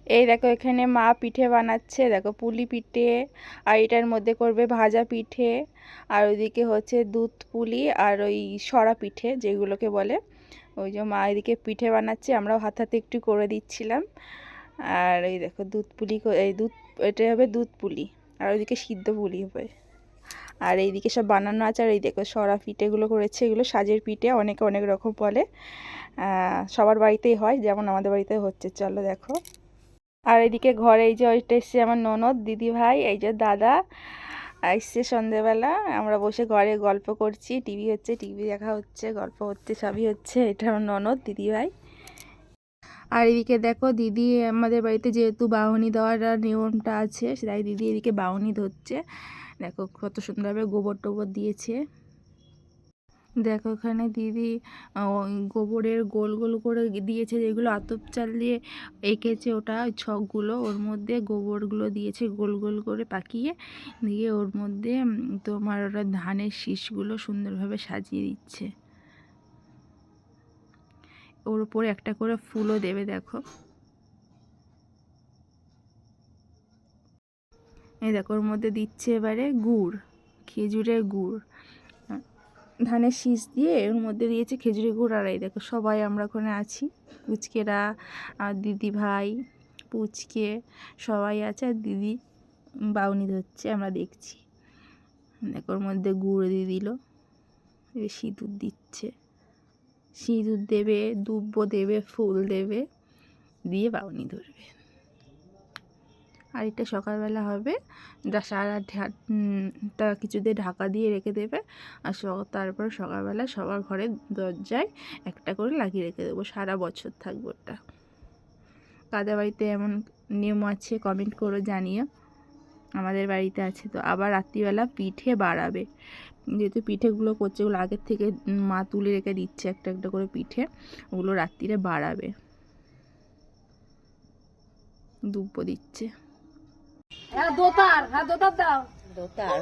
এই দেখো এখানে মা পিঠে বানাচ্ছে, দেখো পুলি পিঠে, আর এটার মধ্যে করবে ভাজা পিঠে, আর ওইদিকে হচ্ছে দুধ পুলি আর ওই সরা পিঠে যেগুলোকে বলে। ওই যে মা এদিকে পিঠে বানাচ্ছে, আমরাও হাতে হাতে একটু করে দিচ্ছিলাম। আর এই দেখো দুধ পুলি, এই দুধ, এটা হবে দুধ পুলি, আর ওইদিকে সিদ্ধ পুলি হবে। আর এইদিকে সব বানানো আছে। আর এই দেখো সরা পিঠেগুলো করেছে, এগুলো সাজের পিঠে, অনেকে অনেক রকম বলে। সবার বাড়িতেই হয়, যেমন আমাদের বাড়িতে হচ্ছে, চলো দেখো। আর এদিকে ঘরে এই যে ওইটা এসছে আমার ননদ, দিদি ভাই, এই যে দাদা এসছে সন্ধেবেলা। আমরা বসে ঘরে গল্প করছি, টিভি হচ্ছে, টিভি দেখা হচ্ছে, গল্প হচ্ছে, সবই হচ্ছে। এটা আমার ননদ, দিদি ভাই। আর এদিকে দেখো দিদি, আমাদের বাড়িতে যেহেতু বাউনি দেওয়ার নিয়মটা আছে, তাই দিদি এদিকে বাউনি ধরছে। দেখো কত সুন্দরভাবে গোবর টোবর দিয়েছে। দেখো এখানে দিদি ওই গোবরের গোল গোল করে দিয়েছে, যেগুলো আতপ চাল দিয়ে এঁকেছে, ওটা ওই ছকগুলো, ওর মধ্যে গোবরগুলো দিয়েছে গোল গোল করে পাকিয়ে দিয়ে, ওর মধ্যে তোমার ওরা ধানের শীষগুলো সুন্দরভাবে সাজিয়ে দিচ্ছে। ওর উপরে একটা করে ফুলও দেবে দেখো। এই দেখো ওর মধ্যে দিচ্ছে এবারে গুড়, খেজুরের গুড়, ধানের শীষ দিয়ে এর মধ্যে দিয়েছে খেজুরের গুড়। আর এই দেখো সবাই আমরা ওখানে আছি, পুচকেরা, আর দিদি ভাই, পুচকে সবাই আছে, আর দিদি বাউনি ধরছে, আমরা দেখছি। দেখো ওর মধ্যে গুড় দিয়ে দিল, সিঁদুর দিচ্ছে, সিঁদুর দেবে, দুব্বো দেবে, ফুল দেবে, দিয়ে বাউনি ধরবে। আর এটা সকালবেলা হবে, সারাটা কিছু দিয়ে ঢাকা দিয়ে রেখে দেবে। আর তারপর সকালবেলা সবার ঘরে দরজায় একটা করে লাগিয়ে রেখে দেবো, সারা বছর থাকবে ওটা। কাদের বাড়িতে এমন নিয়ম আছে কমেন্ট করে জানিও, আমাদের বাড়িতে আছে। তো আবার রাত্রিবেলা পিঠে বাড়াবে, যেহেতু পিঠেগুলো করছে, ওগুলো আগের থেকে মা তুলে রেখে দিচ্ছে একটা একটা করে পিঠে, ওগুলো রাত্রিরে বাড়াবে, দুব্বো দিচ্ছে। হ্যাঁ দোতার, হ্যাঁ দোতার দাও, দোতার।